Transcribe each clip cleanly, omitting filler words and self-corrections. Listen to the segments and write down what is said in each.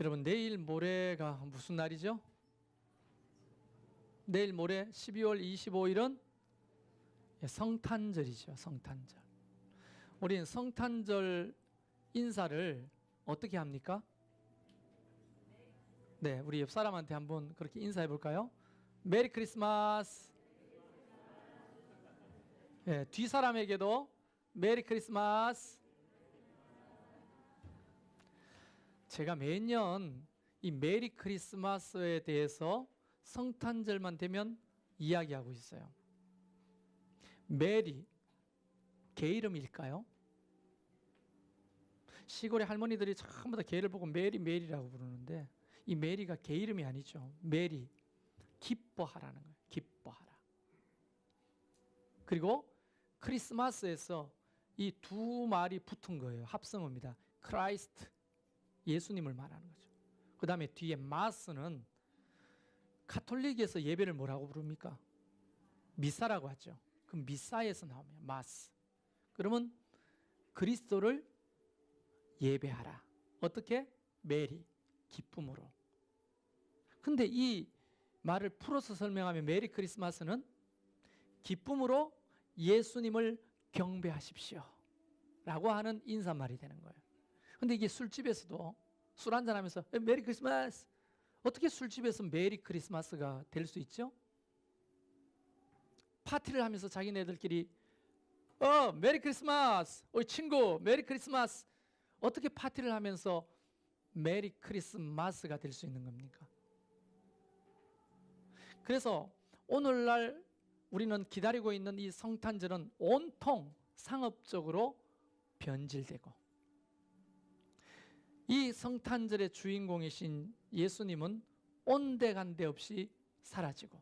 여러분, 내일 모레가 무슨 날이죠? 내일 모레 12월 25일은 성탄절이죠. 성탄절. 우리는 성탄절 인사를 어떻게 합니까? 네, 우리 옆 사람한테 한번 그렇게 인사해 볼까요? 메리 크리스마스. 네, 뒤 사람에게도 메리 크리스마스. 제가 매년 이 메리 크리스마스에 대해서 성탄절만 되면 이야기하고 있어요. 메리, 개 이름일까요? 시골의 할머니들이 전부 다 개를 보고 메리 메리라고 부르는데 이 메리가 개 이름이 아니죠. 메리, 기뻐하라는 거예요. 기뻐하라. 그리고 크리스마스에서 이 두 말이 붙은 거예요. 합성어입니다. 크라이스트, 예수님을 말하는 거죠. 그 다음에 뒤에 마스는 가톨릭에서 예배를 뭐라고 부릅니까? 미사라고 하죠. 그럼 미사에서 나오면 마스. 그러면 그리스도를 예배하라. 어떻게? 메리, 기쁨으로. 근데 이 말을 풀어서 설명하면 메리 크리스마스는 기쁨으로 예수님을 경배하십시오 라고 하는 인사말이 되는 거예요. 근데 이게 술집에서도 술 한잔하면서 메리 크리스마스, 어떻게 술집에서 메리 크리스마스가 될 수 있죠? 파티를 하면서 자기네들끼리 메리 크리스마스, 친구 메리 크리스마스, 어떻게 파티를 하면서 메리 크리스마스가 될 수 있는 겁니까? 그래서 오늘날 우리는 기다리고 있는 이 성탄절은 온통 상업적으로 변질되고 이 성탄절의 주인공이신 예수님은 온데간데 없이 사라지고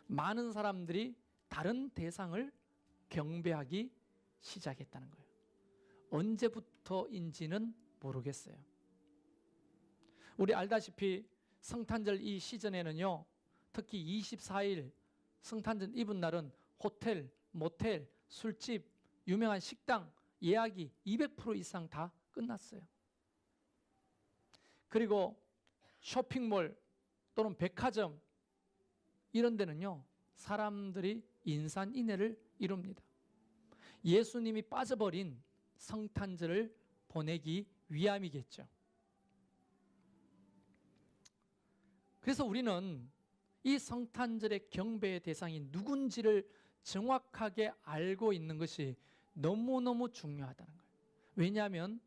많은 사람들이 다른 대상을 경배하기 시작했다는 거예요. 언제부터인지는 모르겠어요. 우리 알다시피 성탄절 이 시즌에는요, 특히 24일 성탄절 이브 날은 호텔, 모텔, 술집, 유명한 식당 예약이 200% 이상 다 끝났어요. 그리고 쇼핑몰 또는 백화점 이런 데는요, 사람들이 인산인해를 이룹니다. 예수님이 빠져버린 성탄절을 보내기 위함이겠죠. 그래서 우리는 이 성탄절의 경배의 대상이 누군지를 정확하게 알고 있는 것이 너무너무 중요하다는 거예요. 왜냐하면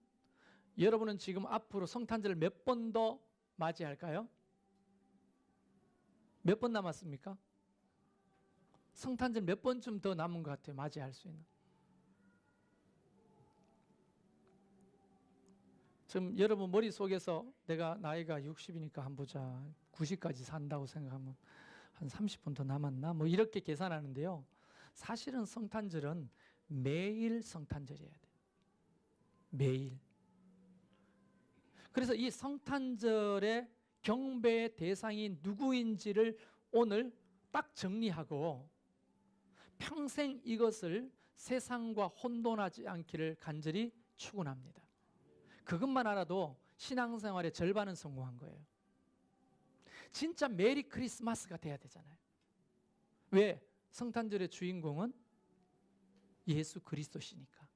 여러분은 지금 앞으로 성탄절을 몇 번 더 맞이할까요? 몇 번 남았습니까? 성탄절 몇 번쯤 더 남은 것 같아요, 맞이할 수 있는. 지금 여러분 머릿속에서 내가 나이가 60이니까 한번 보자, 90까지 산다고 생각하면 한 30분 더 남았나? 뭐 이렇게 계산하는데요. 사실은 성탄절은 매일 성탄절이어야 돼요. 매일. 그래서 이 성탄절의 경배의 대상이 누구인지를 오늘 딱 정리하고 평생 이것을 세상과 혼돈하지 않기를 간절히 축원합니다. 그것만 알아도 신앙생활의 절반은 성공한 거예요. 진짜 메리 크리스마스가 돼야 되잖아요. 왜? 성탄절의 주인공은 예수 그리스도시니까.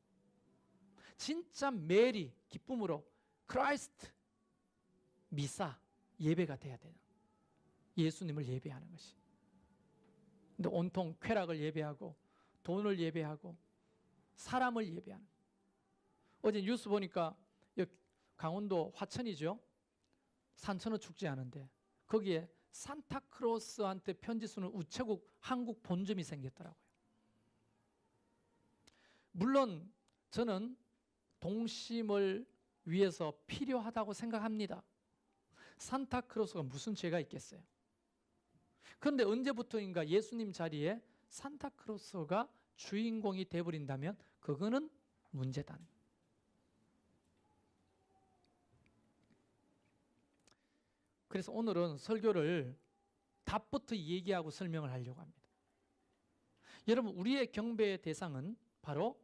진짜 메리, 기쁨으로 크라이스트, 미사, 예배가 돼야 돼요. 예수님을 예배하는 것이. 근데 온통 쾌락을 예배하고 돈을 예배하고 사람을 예배하는. 어제 뉴스 보니까 강원도 화천이죠. 산천어 축제 하는데 거기에 산타크로스한테 편지 쓰는 우체국 한국 본점이 생겼더라고요. 물론 저는 동심을 위해서 필요하다고 생각합니다. 산타크로스가 무슨 죄가 있겠어요? 그런데 언제부터인가 예수님 자리에 산타크로스가 주인공이 돼버린다면 그거는 문제다. 그래서 오늘은 설교를 답부터 얘기하고 설명을 하려고 합니다. 여러분, 우리의 경배의 대상은 바로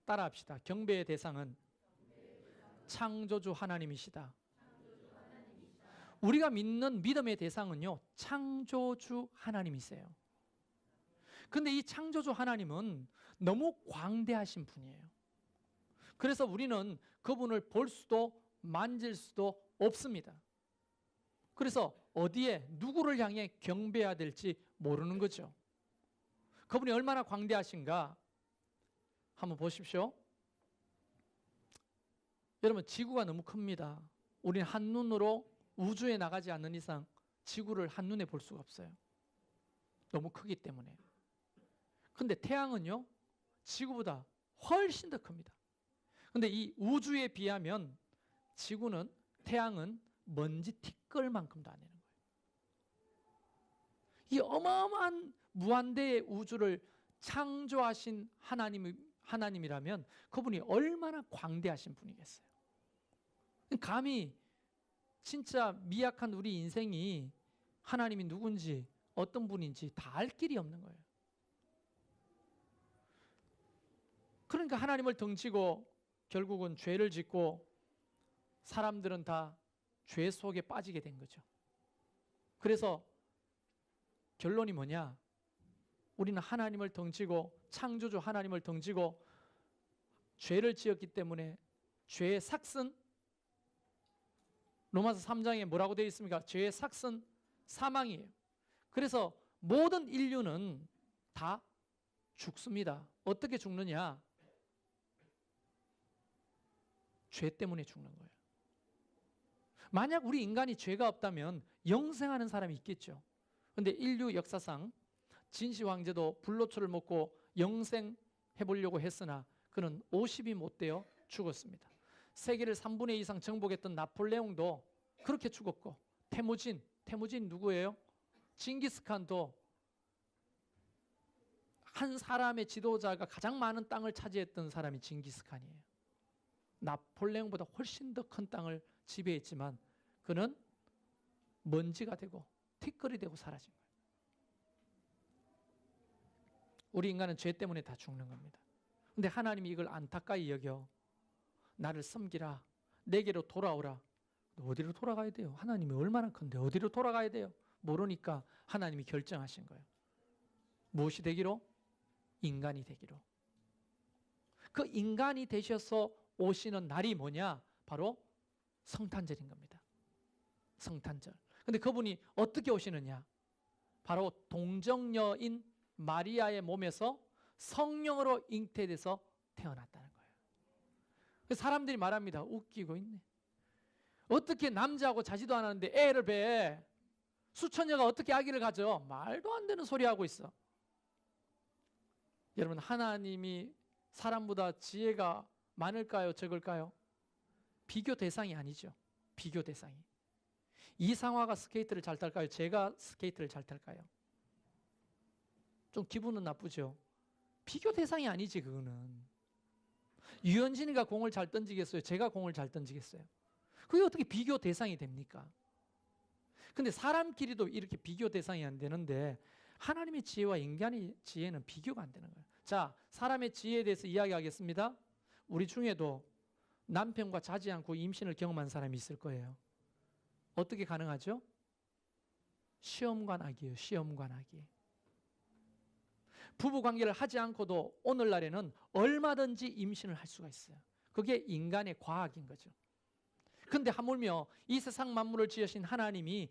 따라합시다. 경배의 대상은 창조주 하나님이시다. 우리가 믿는 믿음의 대상은요, 창조주 하나님이세요. 근데 이 창조주 하나님은 너무 광대하신 분이에요. 그래서 우리는 그분을 볼 수도 만질 수도 없습니다. 그래서 어디에 누구를 향해 경배해야 될지 모르는 거죠. 그분이 얼마나 광대하신가 한번 보십시오. 여러분, 지구가 너무 큽니다. 우리는 한눈으로 우주에 나가지 않는 이상 지구를 한눈에 볼 수가 없어요. 너무 크기 때문에. 근데 태양은요, 지구보다 훨씬 더 큽니다. 근데 이 우주에 비하면 지구는, 태양은 먼지 티끌만큼도 안 되는 거예요. 이 어마어마한 무한대의 우주를 창조하신 하나님이라면 그분이 얼마나 광대하신 분이겠어요. 감히 진짜 미약한 우리 인생이 하나님이 누군지 어떤 분인지 다 알 길이 없는 거예요. 그러니까 하나님을 등지고 결국은 죄를 짓고 사람들은 다 죄 속에 빠지게 된 거죠. 그래서 결론이 뭐냐? 우리는 하나님을 등지고, 창조주 하나님을 등지고 죄를 지었기 때문에 죄의 삭은, 로마서 3장에 뭐라고 되어 있습니까? 죄의 삭은 사망이에요. 그래서 모든 인류는 다 죽습니다. 어떻게 죽느냐? 죄 때문에 죽는 거예요. 만약 우리 인간이 죄가 없다면 영생하는 사람이 있겠죠. 그런데 인류 역사상 진시 황제도 불로초를 먹고 영생해 보려고 했으나 그는 50이 못 되어 죽었습니다. 세계를 3분의 2 이상 정복했던 나폴레옹도 그렇게 죽었고, 태무진 누구예요? 징기스칸도 한 사람의 지도자가 가장 많은 땅을 차지했던 사람이 징기스칸이에요. 나폴레옹보다 훨씬 더 큰 땅을 지배했지만 그는 먼지가 되고 티끌이 되고 사라진 거예요. 우리 인간은 죄 때문에 다 죽는 겁니다. 근데 하나님이 이걸 안타까이 여겨 나를 섬기라, 내게로 돌아오라. 어디로 돌아가야 돼요? 하나님이 얼마나 큰데 어디로 돌아가야 돼요? 모르니까 하나님이 결정하신 거예요. 무엇이 되기로? 인간이 되기로. 그 인간이 되셔서 오시는 날이 뭐냐? 바로 성탄절인 겁니다. 성탄절. 근데 그분이 어떻게 오시느냐? 바로 동정녀인 마리아의 몸에서 성령으로 잉태돼서 태어났다는 거예요. 사람들이 말합니다. 웃기고 있네. 어떻게 남자하고 자지도 않았는데 애를 배? 수천녀가 어떻게 아기를 가져? 말도 안 되는 소리 하고 있어. 여러분, 하나님이 사람보다 지혜가 많을까요? 적을까요? 비교 대상이 아니죠. 비교 대상이. 이상화가 스케이트를 잘 탈까요? 제가 스케이트를 잘 탈까요? 좀 기분은 나쁘죠. 비교 대상이 아니지, 그거는. 유현진이가 공을 잘 던지겠어요? 제가 공을 잘 던지겠어요? 그게 어떻게 비교 대상이 됩니까? 근데 사람끼리도 이렇게 비교 대상이 안 되는데 하나님의 지혜와 인간의 지혜는 비교가 안 되는 거예요. 자, 사람의 지혜에 대해서 이야기하겠습니다. 우리 중에도 남편과 자지 않고 임신을 경험한 사람이 있을 거예요. 어떻게 가능하죠? 시험관 아기예요. 시험관 아기. 부부관계를 하지 않고도 오늘날에는 얼마든지 임신을 할 수가 있어요. 그게 인간의 과학인 거죠. 근데 하물며 이 세상 만물을 지으신 하나님이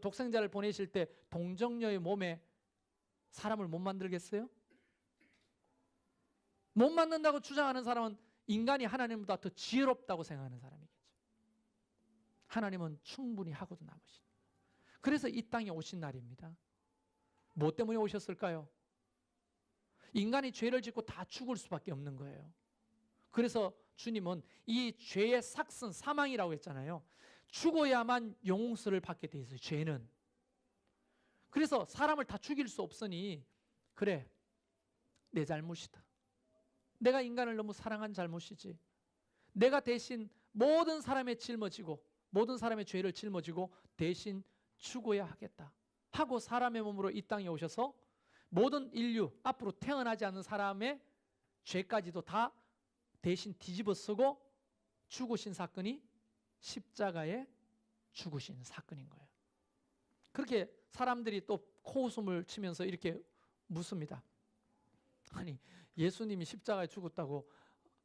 독생자를 보내실 때 동정녀의 몸에 사람을 못 만들겠어요? 못 만든다고 주장하는 사람은 인간이 하나님보다 더 지혜롭다고 생각하는 사람이겠죠. 하나님은 충분히 하고도 남으신. 그래서 이 땅에 오신 날입니다. 뭐 때문에 오셨을까요? 인간이 죄를 짓고 다 죽을 수밖에 없는 거예요. 그래서 주님은 이 죄의 삭은 사망이라고 했잖아요. 죽어야만 용서를 받게 돼 있어요. 죄는. 그래서 사람을 다 죽일 수 없으니 그래, 내 잘못이다. 내가 인간을 너무 사랑한 잘못이지. 내가 대신 모든 사람의 짊어지고 모든 사람의 죄를 짊어지고 대신 죽어야 하겠다 하고 사람의 몸으로 이 땅에 오셔서 모든 인류, 앞으로 태어나지 않는 사람의 죄까지도 다 대신 뒤집어 쓰고 죽으신 사건이 십자가의 죽으신 사건인 거예요. 그렇게 사람들이 또 코웃음을 치면서 이렇게 묻습니다. 아니, 예수님이 십자가에 죽었다고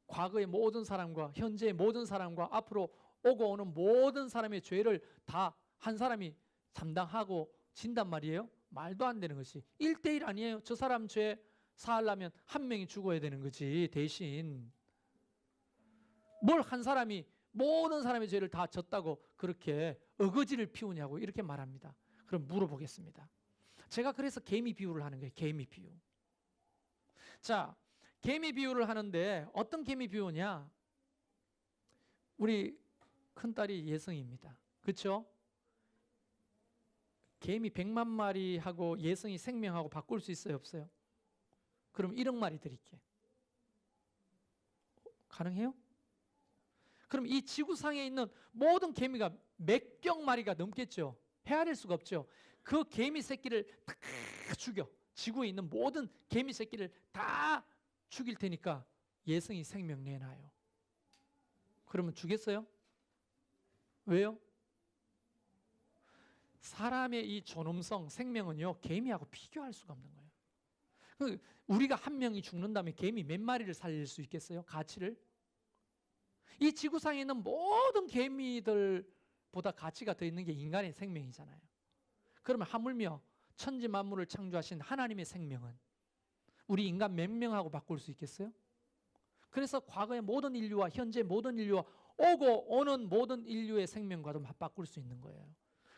과거의 모든 사람과 현재의 모든 사람과 앞으로 오고 오는 모든 사람의 죄를 다 한 사람이 담당하고 진단 말이에요? 말도 안 되는 것이 1대1 아니에요. 저 사람 죄 사하려면 한 명이 죽어야 되는 거지. 대신 뭘 한 사람이 모든 사람의 죄를 다 졌다고 그렇게 어거지를 피우냐고 이렇게 말합니다. 그럼 물어보겠습니다. 제가 그래서 개미 비유를 하는 거예요. 개미 비유. 자, 개미 비유를 하는데 어떤 개미 비유냐? 우리 큰딸이 예성입니다. 그렇죠? 개미 100만 마리하고 예성이 생명하고 바꿀 수 있어요? 없어요? 그럼 1억 마리 드릴게. 가능해요? 그럼 이 지구상에 있는 모든 개미가 몇백 마리가 넘겠죠? 헤아릴 수가 없죠. 그 개미 새끼를 다 죽여. 지구에 있는 모든 개미 새끼를 다 죽일 테니까 예성이 생명 내놔요. 그러면 주겠어요? 왜요? 사람의 이 존엄성, 생명은요, 개미하고 비교할 수가 없는 거예요. 우리가 한 명이 죽는다면 개미 몇 마리를 살릴 수 있겠어요? 가치를? 이 지구상에 있는 모든 개미들보다 가치가 더 있는 게 인간의 생명이잖아요. 그러면 하물며 천지 만물을 창조하신 하나님의 생명은 우리 인간 몇 명하고 바꿀 수 있겠어요? 그래서 과거의 모든 인류와 현재 모든 인류와 오고 오는 모든 인류의 생명과도 바꿀 수 있는 거예요.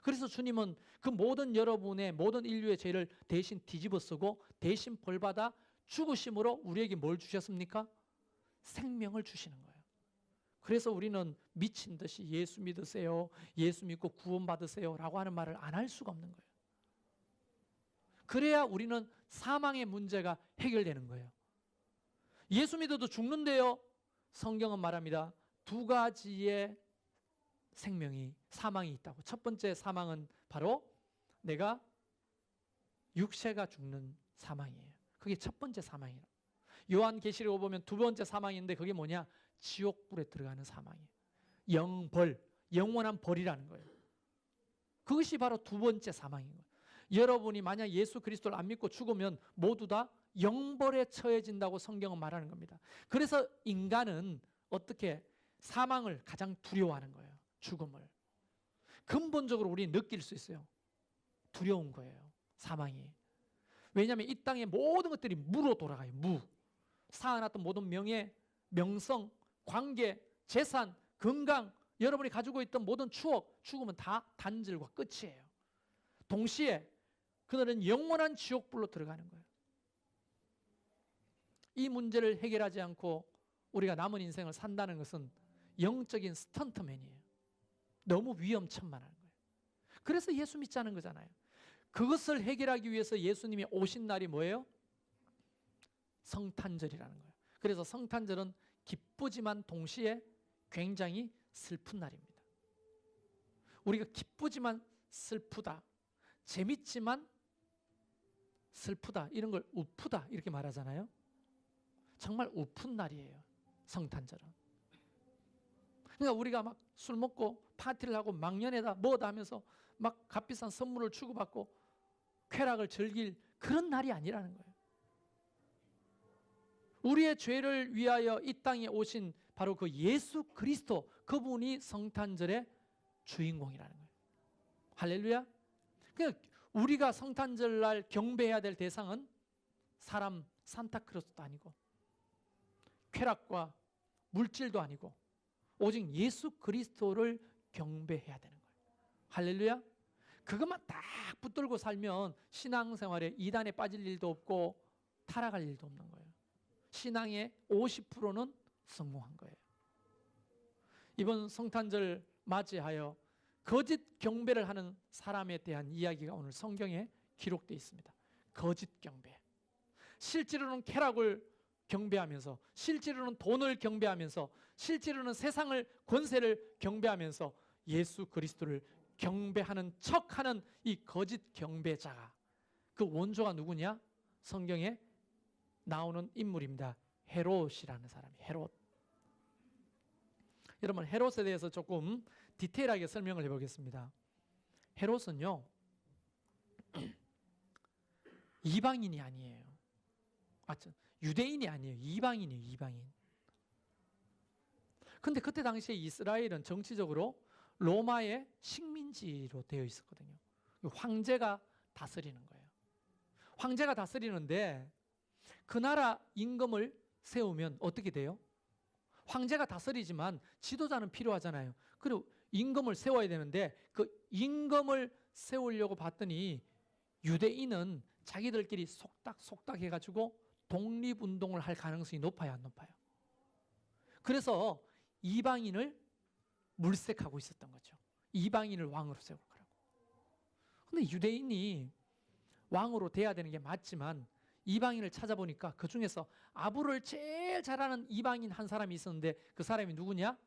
그래서 주님은 그 모든 여러분의 모든 인류의 죄를 대신 뒤집어 쓰고 대신 벌받아 죽으심으로 우리에게 뭘 주셨습니까? 생명을 주시는 거예요. 그래서 우리는 미친 듯이 예수 믿으세요, 예수 믿고 구원받으세요 라고 하는 말을 안 할 수가 없는 거예요. 그래야 우리는 사망의 문제가 해결되는 거예요. 예수 믿어도 죽는데요, 성경은 말합니다. 두 가지의 생명이, 사망이 있다고. 첫 번째 사망은 바로 내가 육체가 죽는 사망이에요. 그게 첫 번째 사망이에요. 요한계시록에 보면 두 번째 사망인데 그게 뭐냐? 지옥불에 들어가는 사망이에요. 영벌, 영원한 벌이라는 거예요. 그것이 바로 두 번째 사망인 거예요. 여러분이 만약 예수 그리스도를 안 믿고 죽으면 모두 다 영벌에 처해진다고 성경은 말하는 겁니다. 그래서 인간은 어떻게 사망을 가장 두려워하는 거예요. 죽음을. 근본적으로 우리는 느낄 수 있어요. 두려운 거예요. 사망이. 왜냐하면 이 땅의 모든 것들이 무로 돌아가요. 무. 쌓아놨던 모든 명예, 명성, 관계, 재산, 건강, 여러분이 가지고 있던 모든 추억, 죽으면 다 단절과 끝이에요. 동시에 그들은 영원한 지옥불로 들어가는 거예요. 이 문제를 해결하지 않고 우리가 남은 인생을 산다는 것은 영적인 스턴트맨이에요. 너무 위험천만한 거예요. 그래서 예수 믿지 않은 거잖아요. 그것을 해결하기 위해서 예수님이 오신 날이 뭐예요? 성탄절이라는 거예요. 그래서 성탄절은 기쁘지만 동시에 굉장히 슬픈 날입니다. 우리가 기쁘지만 슬프다, 재밌지만 슬프다, 이런 걸 우프다 이렇게 말하잖아요. 정말 우픈 날이에요. 성탄절은. 그러니까 우리가 막 술 먹고 파티를 하고 막년에다 뭐다 하면서 막 값비싼 선물을 주고받고 쾌락을 즐길 그런 날이 아니라는 거예요. 우리의 죄를 위하여 이 땅에 오신 바로 그 예수 그리스도, 그분이 성탄절의 주인공이라는 거예요. 할렐루야. 그러니까 우리가 성탄절 날 경배해야 될 대상은 사람 산타크로스도 아니고 쾌락과 물질도 아니고 오직 예수 그리스도를 경배해야 되는 거예요. 할렐루야. 그것만 딱 붙들고 살면 신앙생활에 이단에 빠질 일도 없고 타락할 일도 없는 거예요. 신앙의 50%는 성공한 거예요. 이번 성탄절 맞이하여 거짓 경배를 하는 사람에 대한 이야기가 오늘 성경에 기록되어 있습니다. 거짓 경배. 실제로는 쾌락을 경배하면서, 실제로는 돈을 경배하면서, 실제로는 세상을, 권세를 경배하면서 예수 그리스도를 경배하는 척하는 이 거짓 경배자가, 그 원조가 누구냐? 성경에 나오는 인물입니다. 헤롯이라는 사람이. 헤롯. 여러분 헤롯에 대해서 조금 디테일하게 설명을 해보겠습니다. 헤롯은요 이방인이 아니에요. 유대인이 아니에요. 이방인이에요. 이방인. 근데 그때 당시에 이스라엘은 정치적으로 로마의 식민지로 되어 있었거든요. 황제가 다스리는 거예요. 황제가 다스리는데 그 나라 임금을 세우면 어떻게 돼요? 황제가 다스리지만 지도자는 필요하잖아요. 그리고 임금을 세워야 되는데 그 임금을 세우려고 봤더니 유대인은 자기들끼리 속닥속닥 해가지고 독립운동을 할 가능성이 높아요, 안 높아요? 그래서 이방인을 물색하고 있었던 거죠. 이방인을 왕으로 세울 거라고. 근데 유대인이 왕으로 돼야 되는 게 맞지만 이방인을 찾아보니까 그 중에서 아부를 제일 잘하는 이방인 한 사람이 있었는데 그 사람이 누구냐?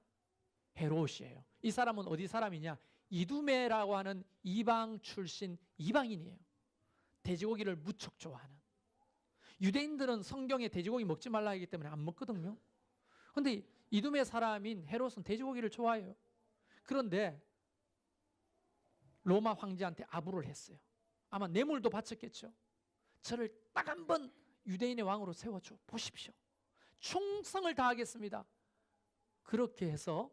헤롯이에요. 이 사람은 어디 사람이냐? 이두메라고 하는 이방 출신 이방인이에요. 돼지고기를 무척 좋아하는. 유대인들은 성경에 돼지고기 먹지 말라 하기 때문에 안 먹거든요. 그런데 이두메 사람인 헤롯은 돼지고기를 좋아해요. 그런데 로마 황제한테 아부를 했어요. 아마 뇌물도 바쳤겠죠. 저를 딱 한 번 유대인의 왕으로 세워줘 보십시오. 충성을 다하겠습니다. 그렇게 해서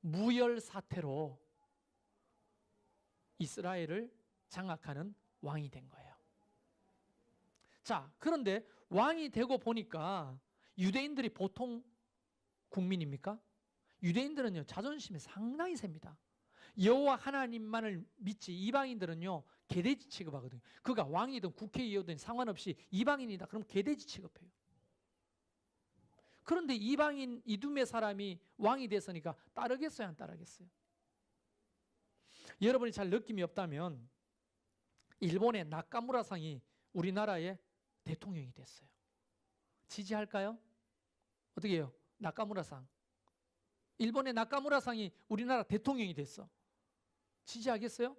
무혈 사태로 이스라엘을 장악하는 왕이 된 거예요. 자, 그런데 왕이 되고 보니까 유대인들이 보통 국민입니까? 유대인들은요 자존심이 상당히 셉니다. 여호와 하나님만을 믿지 이방인들은요 개돼지 취급하거든요. 그가 왕이든 국회의원이든 상관없이 이방인이다 그럼 개돼지 취급해요. 그런데 이방인 이두메 사람이 왕이 됐으니까 따르겠어요, 안 따르겠어요? 여러분이 잘 느낌이 없다면 일본의 나카무라상이 우리나라의 대통령이 됐어요. 지지할까요? 어떻게 해요? 나카무라상. 일본의 나카무라상이 우리나라 대통령이 됐어. 지지하겠어요?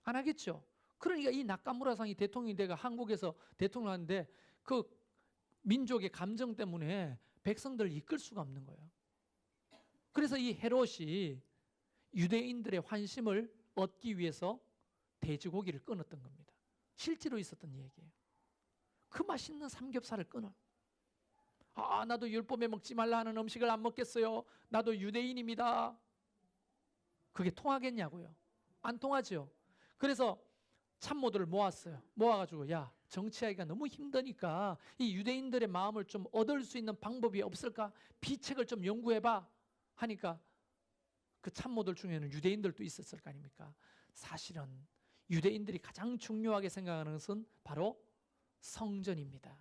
안 하겠죠. 그러니까 이 나카무라상이 대통령이 돼가 한국에서 대통령 하는데 그 민족의 감정 때문에 백성들을 이끌 수가 없는 거예요. 그래서 이 헤롯이 유대인들의 환심을 얻기 위해서 돼지고기를 끊었던 겁니다. 실제로 있었던 얘기예요. 그 맛있는 삼겹살을 끊어. 나도 율법에 먹지 말라 하는 음식을 안 먹겠어요. 나도 유대인입니다. 그게 통하겠냐고요? 안 통하죠. 그래서 참모들을 모았어요. 모아가지고 야 정치하기가 너무 힘드니까 이 유대인들의 마음을 좀 얻을 수 있는 방법이 없을까? 비책을 좀 연구해봐 하니까 그 참모들 중에는 유대인들도 있었을 거 아닙니까? 사실은 유대인들이 가장 중요하게 생각하는 것은 바로 성전입니다.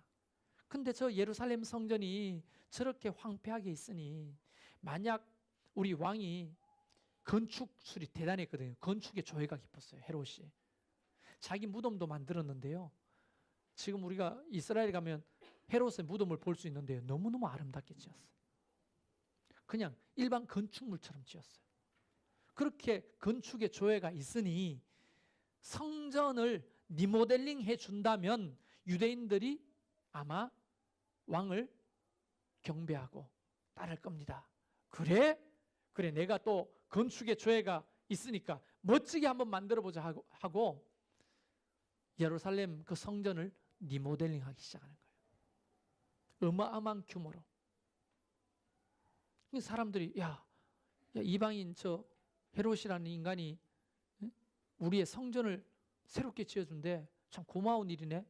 근데 저 예루살렘 성전이 저렇게 황폐하게 있으니 만약 우리 왕이 건축술이 대단했거든요. 건축에 조예가 깊었어요. 헤롯이. 자기 무덤도 만들었는데요. 지금 우리가 이스라엘 가면 헤롯의 무덤을 볼 수 있는데요. 너무너무 아름답게 지었어요. 그냥 일반 건축물처럼 지었어요. 그렇게 건축에 조예가 있으니 성전을 리모델링 해준다면 유대인들이 아마 왕을 경배하고 따를 겁니다. 그래 내가 또 건축에 조예가 있으니까 멋지게 한번 만들어보자 하고 예루살렘 그 성전을 리모델링하기 시작하는 거예요. 어마어마한 규모로. 사람들이 야 이방인 저 헤롯이라는 인간이 우리의 성전을 새롭게 지어준대. 참 고마운 일이네.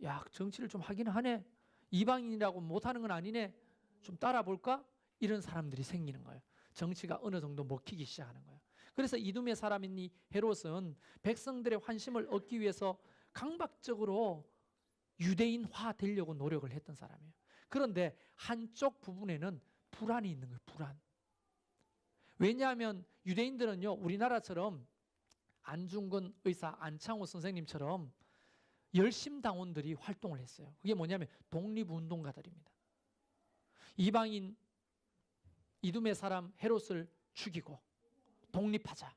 야 정치를 좀 하긴 하네. 이방인이라고 못하는 건 아니네. 좀 따라볼까? 이런 사람들이 생기는 거예요. 정치가 어느 정도 먹히기 시작하는 거예요. 그래서 이두메 사람인 이 헤롯은 백성들의 환심을 얻기 위해서 강박적으로 유대인화 되려고 노력을 했던 사람이에요. 그런데 한쪽 부분에는 불안이 있는 거예요. 불안. 왜냐하면 유대인들은요 우리나라처럼 안중근 의사, 안창호 선생님처럼 열심당원들이 활동을 했어요. 그게 뭐냐면 독립운동가들입니다. 이방인 이두메 사람 헤롯을 죽이고 독립하자.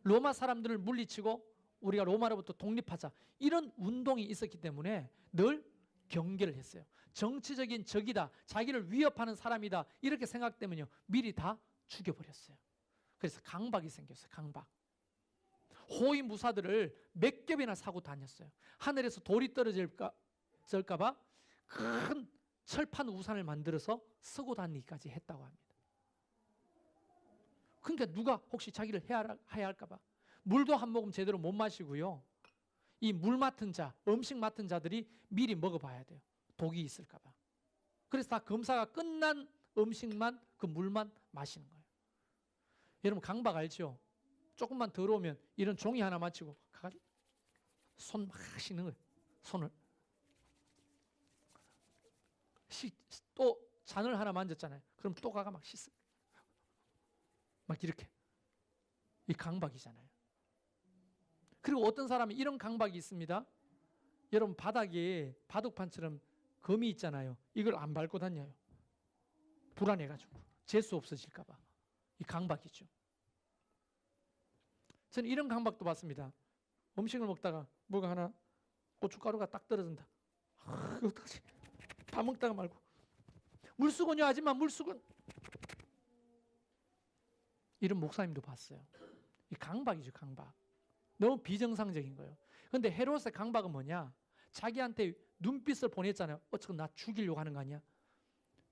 로마 사람들을 물리치고 우리가 로마로부터 독립하자. 이런 운동이 있었기 때문에 늘 경계를 했어요. 정치적인 적이다, 자기를 위협하는 사람이다 이렇게 생각되면요 미리 다 죽여버렸어요. 그래서 강박이 생겼어요. 강박. 호위 무사들을 몇 겹이나 사고 다녔어요. 하늘에서 돌이 떨어질까 봐 큰 철판 우산을 만들어서 쓰고 다니기까지 했다고 합니다. 그러니까 누가 혹시 자기를 해할까 봐 물도 한 모금 제대로 못 마시고요. 이 물 맡은 자, 음식 맡은 자들이 미리 먹어봐야 돼요. 독이 있을까 봐. 그래서 다 검사가 끝난 음식만 그 물만 마시는 거예요. 여러분 강박 알죠? 조금만 더러우면 이런 종이 하나 맞추고 가가지고 손 막 씻는 거예요. 손을. 또 잔을 하나 만졌잖아요. 그럼 또 가가 막 씻어. 막 이렇게. 이 강박이잖아요. 그리고 어떤 사람이 이런 강박이 있습니다. 여러분 바닥에 바둑판처럼 금이 있잖아요. 이걸 안 밟고 다녀요. 불안해가지고. 재수 없어질까 봐. 이 강박이죠. 저는 이런 강박도 봤습니다. 음식을 먹다가 뭐가 하나 고춧가루가 딱 떨어진다. 이거 어떡하지? 다 먹다가 말고 물수건이요 아줌마 물수건. 이런 목사님도 봤어요. 이 강박이죠. 강박. 너무 비정상적인 거예요. 그런데 헤롯의 강박은 뭐냐? 자기한테 눈빛을 보냈잖아요. 어쩌고 나 죽이려고 하는 거 아니야?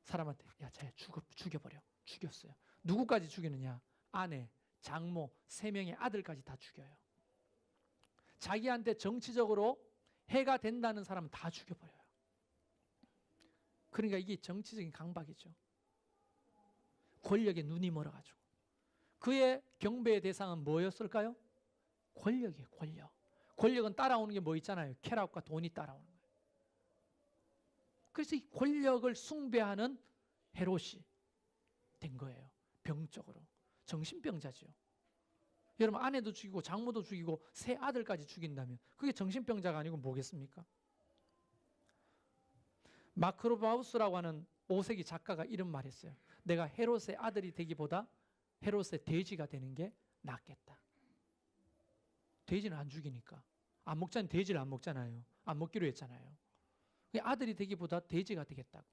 사람한테 야 쟤 죽여버려. 죽였어요. 누구까지 죽이느냐? 아내, 장모, 3명의 아들까지 다 죽여요. 자기한테 정치적으로 해가 된다는 사람은 다 죽여버려요. 그러니까 이게 정치적인 강박이죠. 권력에 눈이 멀어가지고. 그의 경배의 대상은 뭐였을까요? 권력이에요. 권력. 권력은 따라오는 게 뭐 있잖아요. 쾌락과 돈이 따라오는 거예요. 그래서 이 권력을 숭배하는 헤롯이 된 거예요. 병적으로. 정신병자죠. 여러분 아내도 죽이고 장모도 죽이고 3 아들까지 죽인다면 그게 정신병자가 아니고 뭐겠습니까? 마크로바우스라고 하는 5세기 작가가 이런 말 했어요. 내가 헤롯의 아들이 되기보다 헤롯의 돼지가 되는 게 낫겠다. 돼지는 안 죽이니까. 안 먹자는 돼지를 안 먹잖아요. 안 먹기로 했잖아요. 아들이 되기보다 돼지가 되겠다고.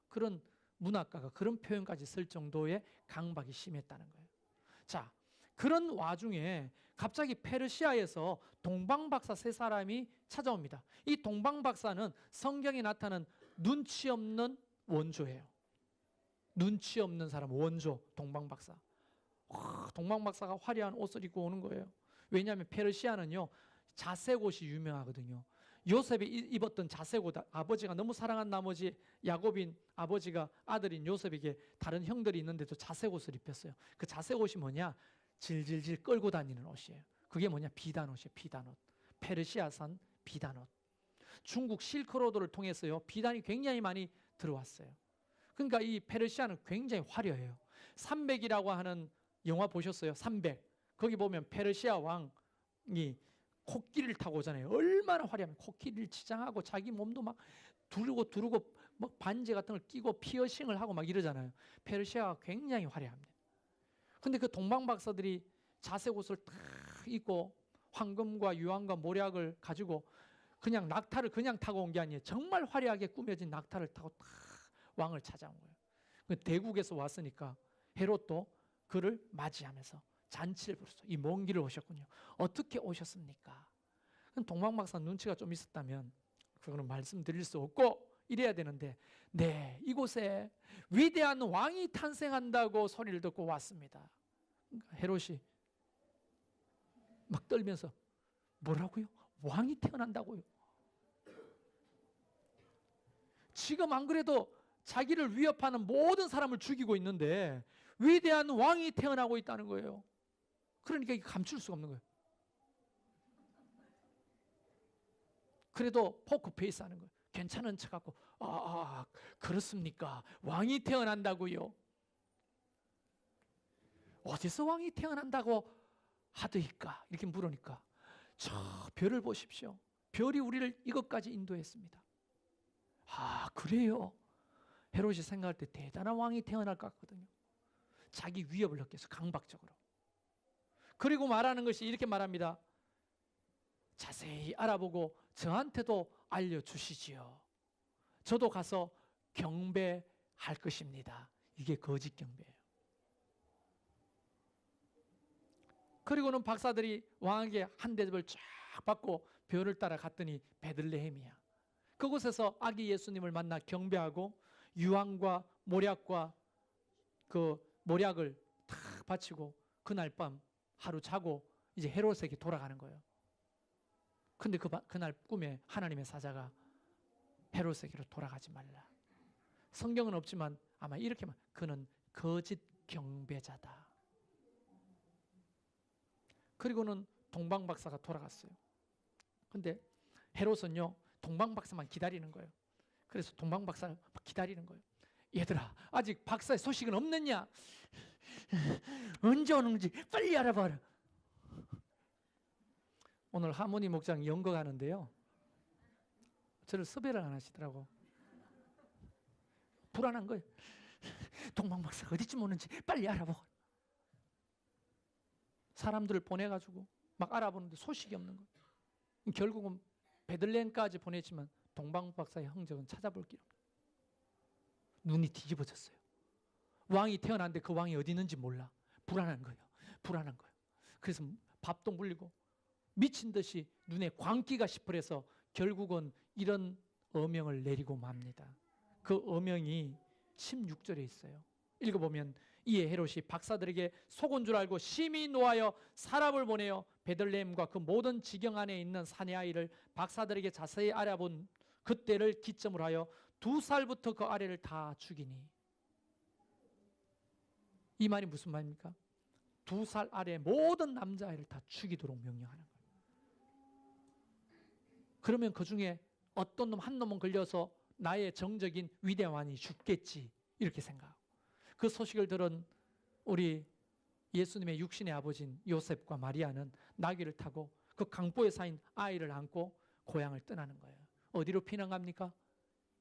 그런 문학가가 그런 표현까지 쓸 정도의 강박이 심했다는 거예요. 자, 그런 와중에 갑자기 페르시아에서 동방박사 3사람이 찾아옵니다. 이 동방박사는 성경에 나타나는 눈치 없는 원조예요. 눈치 없는 사람, 원조, 동방박사. 동방박사가 화려한 옷을 입고 오는 거예요. 왜냐하면 페르시아는요, 자색옷이 유명하거든요. 요셉이 입었던 자색옷, 아버지가 너무 사랑한 나머지 야곱인 아버지가 아들인 요셉에게 다른 형들이 있는데도 자색옷을 입혔어요. 그 자색옷이 뭐냐? 질질질 끌고 다니는 옷이에요. 그게 뭐냐? 비단옷이에요. 비단옷. 페르시아산 비단옷. 중국 실크로드를 통해서요, 비단이 굉장히 많이 들어왔어요. 그러니까 이 페르시아는 굉장히 화려해요. 300이라고 하는 영화 보셨어요? 300. 거기 보면 페르시아 왕이 코끼리를 타고 오잖아요. 얼마나 화려하면 코끼리를 치장하고 자기 몸도 막 두르고 막 반지 같은 걸 끼고 피어싱을 하고 막 이러잖아요. 페르시아가 굉장히 화려합니다. 근데 그 동방박사들이 자색옷을 탁 입고 황금과 유황과 모략을 가지고 그냥 낙타를 그냥 타고 온 게 아니에요. 정말 화려하게 꾸며진 낙타를 타고 탁 왕을 찾아온 거예요. 대국에서 왔으니까 헤롯도 그를 맞이하면서 잔치를 부르죠. 이 먼 길을 오셨군요. 어떻게 오셨습니까? 동방박사 눈치가 좀 있었다면 그거는 말씀드릴 수 없고 이래야 되는데, 네, 이곳에 위대한 왕이 탄생한다고 소리를 듣고 왔습니다. 그러니까 헤롯이 막 떨면서 뭐라고요? 왕이 태어난다고요? 지금 안 그래도 자기를 위협하는 모든 사람을 죽이고 있는데 위대한 왕이 태어나고 있다는 거예요. 그러니까 이게 감출 수가 없는 거예요. 그래도 포크페이스 하는 거예요. 괜찮은 척하고 그렇습니까? 왕이 태어난다고요? 어디서 왕이 태어난다고 하더이까? 이렇게 물으니까 저 별을 보십시오. 별이 우리를 이것까지 인도했습니다. 그래요? 헤롯이 생각할 때 대단한 왕이 태어날 것 같거든요. 자기 위협을 느껴서 강박적으로. 그리고 말하는 것이 이렇게 말합니다. 자세히 알아보고 저한테도 알려주시지요. 저도 가서 경배할 것입니다. 이게 거짓 경배예요. 그리고는 박사들이 왕에게 한 대접을 쫙 받고 별을 따라 갔더니 베들레헴이야. 그곳에서 아기 예수님을 만나 경배하고 유황과 모략과 그 모략을 다 바치고 그날 밤 하루 자고 이제 헤롯에게 돌아가는 거예요. 근데 그날 꿈에 하나님의 사자가 헤롯에게로 돌아가지 말라. 성경은 없지만 아마 이렇게만, 그는 거짓 경배자다. 그리고는 동방박사가 돌아갔어요. 근데 헤롯은요, 동방박사만 기다리는 거예요. 그래서 동방박사를 기다리는 거예요. 얘들아, 아직 박사의 소식은 없느냐? 언제 오는지 빨리 알아봐라. 오늘 하모니 목장 연극하는데요, 저를 섭외를 안 하시더라고. 불안한 거예요. 동방박사가 어디쯤 오는지 빨리 알아보고. 사람들을 보내가지고 막 알아보는데 소식이 없는 거예요. 결국은 베들레헴까지 보냈지만 동방박사의 흔적은 찾아볼 길 없어요. 눈이 뒤집어졌어요. 왕이 태어났는데 그 왕이 어디 있는지 몰라. 불안한 거예요. 불안한 거예요. 그래서 밥도 물리고 미친 듯이 눈에 광기가 시퍼래서 결국은 이런 어명을 내리고 맙니다. 그 어명이 16절에 있어요. 읽어보면 이에 헤롯이 박사들에게 속은 줄 알고 심히 노하여 사람을 보내어 베들레헴과 그 모든 지경 안에 있는 사내 아이를 박사들에게 자세히 알아본 그때를 기점으로 하여 2살부터 그 아래를 다 죽이니. 이 말이 무슨 말입니까? 2살 아래 모든 남자아이를 다 죽이도록 명령하는 거예요. 그러면 그 중에 어떤 놈 한 놈은 걸려서 나의 정적인 위대왕이 죽겠지, 이렇게 생각하고, 그 소식을 들은 우리 예수님의 육신의 아버지인 요셉과 마리아는 나귀를 타고 그 강보에 쌓인 아이를 안고 고향을 떠나는 거예요. 어디로 피난 갑니까?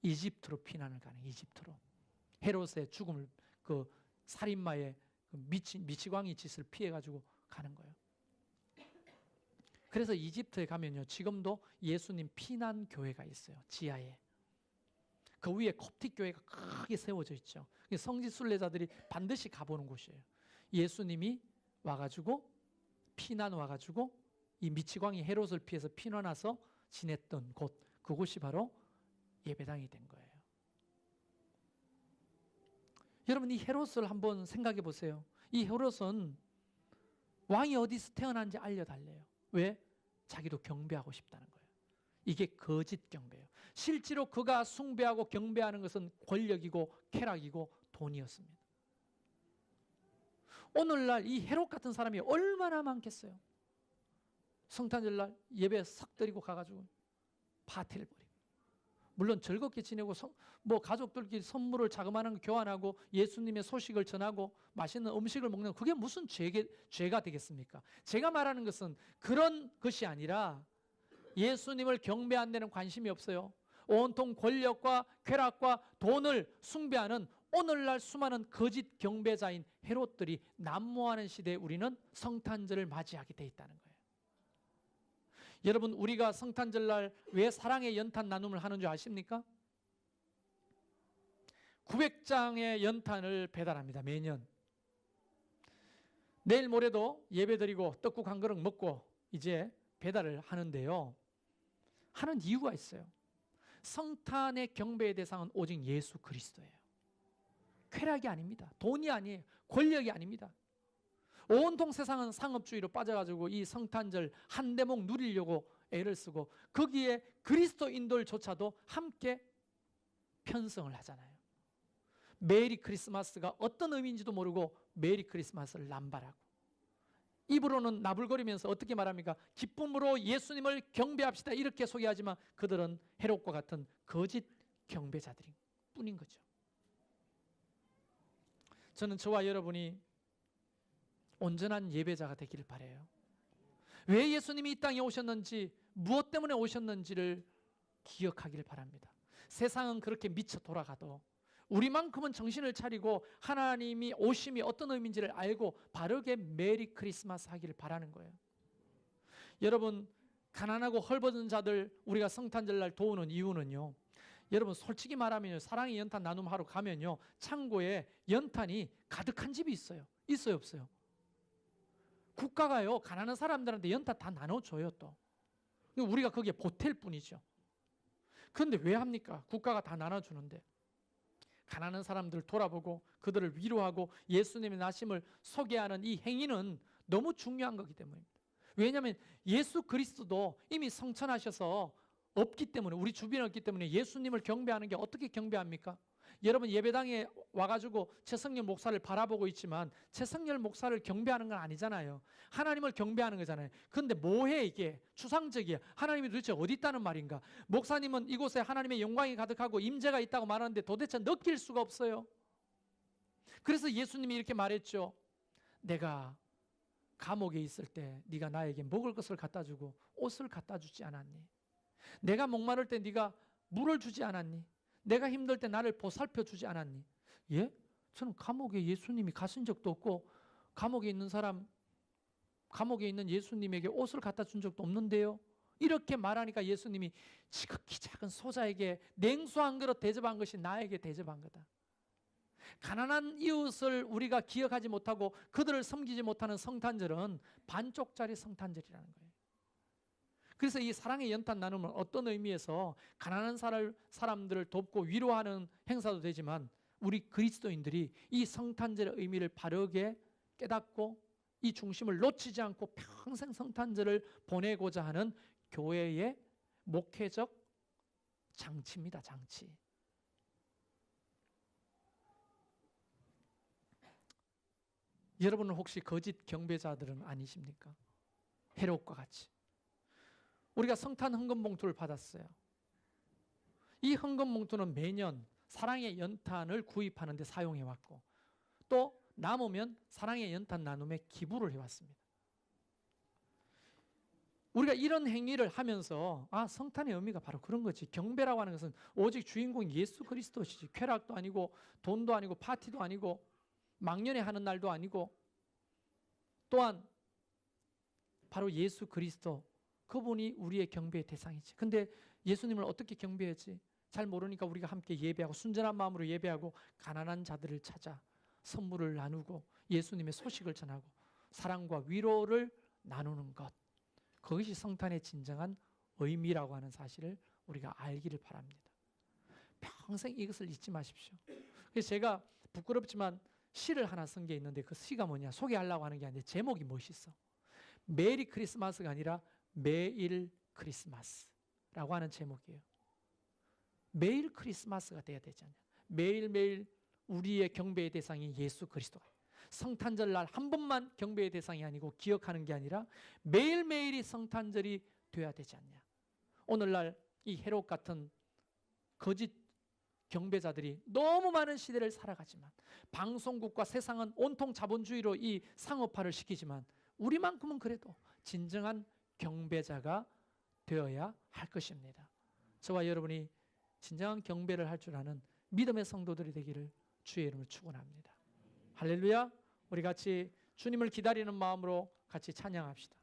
이집트로 피난을 가는, 이집트로. 헤롯의 죽음을, 그 살인마의 미치광이 짓을 피해가지고 가는 거예요. 그래서 이집트에 가면요, 지금도 예수님 피난 교회가 있어요. 지하에. 그 위에 콥틱 교회가 크게 세워져 있죠. 성지 순례자들이 반드시 가보는 곳이에요. 예수님이 와가지고 피난 와가지고 이 미치광이 헤롯을 피해서 피난와서 지냈던 곳, 그곳이 바로 예배당이 된 거예요. 여러분, 이 헤롯을 한번 생각해 보세요. 이 헤롯은 왕이 어디서 태어난지 알려달래요. 왜? 자기도 경배하고 싶다는 거예요. 이게 거짓 경배예요. 실제로 그가 숭배하고 경배하는 것은 권력이고 쾌락이고 돈이었습니다. 오늘날 이 헤롯 같은 사람이 얼마나 많겠어요. 성탄절날 예배 싹 드리고 가가지고 파티를 벌이고, 물론 즐겁게 지내고 뭐 가족들끼리 선물을 자그마한 거 교환하고 예수님의 소식을 전하고 맛있는 음식을 먹는, 그게 무슨 죄가 되겠습니까? 제가 말하는 것은 그런 것이 아니라 예수님을 경배하는 데는 관심이 없어요. 온통 권력과 쾌락과 돈을 숭배하는 오늘날 수많은 거짓 경배자인 헤롯들이 난무하는 시대에 우리는 성탄절을 맞이하게 돼 있다는 거예요. 여러분, 우리가 성탄절날 왜 사랑의 연탄 나눔을 하는 줄 아십니까? 900장의 연탄을 배달합니다, 매년. 내일 모레도 예배드리고 떡국 한 그릇 먹고 이제 배달을 하는데요, 하는 이유가 있어요. 성탄의 경배의 대상은 오직 예수 그리스도예요. 쾌락이 아닙니다. 돈이 아니에요. 권력이 아닙니다. 온통 세상은 상업주의로 빠져가지고 이 성탄절 한 대목 누리려고 애를 쓰고 거기에 그리스도인들조차도 함께 편성을 하잖아요. 메리 크리스마스가 어떤 의미인지도 모르고 메리 크리스마스를 남발하고, 입으로는 나불거리면서 어떻게 말합니까? 기쁨으로 예수님을 경배합시다, 이렇게 소개하지만 그들은 헤롯과 같은 거짓 경배자들인 뿐인 거죠. 저는 저와 여러분이 온전한 예배자가 되기를 바라요. 왜 예수님이 이 땅에 오셨는지, 무엇 때문에 오셨는지를 기억하기를 바랍니다. 세상은 그렇게 미쳐 돌아가도 우리만큼은 정신을 차리고 하나님이 오심이 어떤 의미인지를 알고 바르게 메리 크리스마스 하기를 바라는 거예요. 여러분, 가난하고 헐벗은 자들 우리가 성탄절날 도우는 이유는요, 여러분 솔직히 말하면 사랑의 연탄 나눔하러 가면요, 창고에 연탄이 가득한 집이 있어요. 있어요, 없어요? 국가가요, 가난한 사람들한테 연탄 다 나눠줘요. 또 우리가 거기에 보탤 뿐이죠. 그런데 왜 합니까? 국가가 다 나눠주는데. 가난한 사람들을 돌아보고 그들을 위로하고 예수님의 나심을 소개하는 이 행위는 너무 중요한 거기 때문입니다. 왜냐하면 예수 그리스도도 이미 성천하셔서 없기 때문에, 우리 주변에 없기 때문에 예수님을 경배하는 게 어떻게 경배합니까? 여러분 예배당에 와가지고 최성열 목사를 바라보고 있지만 최성열 목사를 경배하는 건 아니잖아요. 하나님을 경배하는 거잖아요. 그런데 뭐해 이게? 추상적이야. 하나님이 도대체 어디 있다는 말인가? 목사님은 이곳에 하나님의 영광이 가득하고 임재가 있다고 말하는데 도대체 느낄 수가 없어요. 그래서 예수님이 이렇게 말했죠. 내가 감옥에 있을 때 네가 나에게 먹을 것을 갖다 주고 옷을 갖다 주지 않았니? 내가 목마를 때 네가 물을 주지 않았니? 내가 힘들 때 나를 보살펴 주지 않았니? 예? 저는 감옥에 예수님이 가신 적도 없고 감옥에 있는 사람, 감옥에 있는 예수님에게 옷을 갖다 준 적도 없는데요. 이렇게 말하니까 예수님이 지극히 작은 소자에게 냉수 한 그릇 대접한 것이 나에게 대접한 거다. 가난한 이웃을 우리가 기억하지 못하고 그들을 섬기지 못하는 성탄절은 반쪽짜리 성탄절이라는 거예요. 그래서 이 사랑의 연탄 나눔은 어떤 의미에서 가난한 사람들을 돕고 위로하는 행사도 되지만 우리 그리스도인들이 이 성탄절의 의미를 바르게 깨닫고 이 중심을 놓치지 않고 평생 성탄절을 보내고자 하는 교회의 목회적 장치입니다. 장치. 여러분은 혹시 거짓 경배자들은 아니십니까? 헤롯과 같이. 우리가 성탄 헌금 봉투를 받았어요. 이 헌금 봉투는 매년 사랑의 연탄을 구입하는 데 사용해 왔고 또 남으면 사랑의 연탄 나눔에 기부를 해왔습니다. 우리가 이런 행위를 하면서 성탄의 의미가 바로 그런 거지. 경배라고 하는 것은 오직 주인공 예수 그리스도시지. 쾌락도 아니고 돈도 아니고 파티도 아니고 망년에 하는 날도 아니고 또한 바로 예수 그리스도, 그분이 우리의 경배의 대상이지. 근데 예수님을 어떻게 경배하지? 잘 모르니까 우리가 함께 예배하고 순전한 마음으로 예배하고 가난한 자들을 찾아 선물을 나누고 예수님의 소식을 전하고 사랑과 위로를 나누는 것, 그것이 성탄의 진정한 의미라고 하는 사실을 우리가 알기를 바랍니다. 평생 이것을 잊지 마십시오. 그래서 제가 부끄럽지만 시를 하나 쓴 게 있는데 그 시가 뭐냐, 소개하려고 하는 게 아닌데 제목이 멋있어. 메리 크리스마스가 아니라 매일 크리스마스라고 하는 제목이에요. 매일 크리스마스가 돼야 되지 않냐. 매일매일 우리의 경배의 대상이 예수 그리스도가, 성탄절날 한 번만 경배의 대상이 아니고 기억하는 게 아니라 매일매일이 성탄절이 돼야 되지 않냐. 오늘날 이 헤롯 같은 거짓 경배자들이 너무 많은 시대를 살아가지만 방송국과 세상은 온통 자본주의로 이 상업화를 시키지만 우리만큼은 그래도 진정한 경배자가 되어야 할 것입니다. 저와 여러분이 진정한 경배를 할 줄 아는 믿음의 성도들이 되기를 주의 이름으로 축원합니다. 할렐루야. 우리 같이 주님을 기다리는 마음으로 같이 찬양합시다.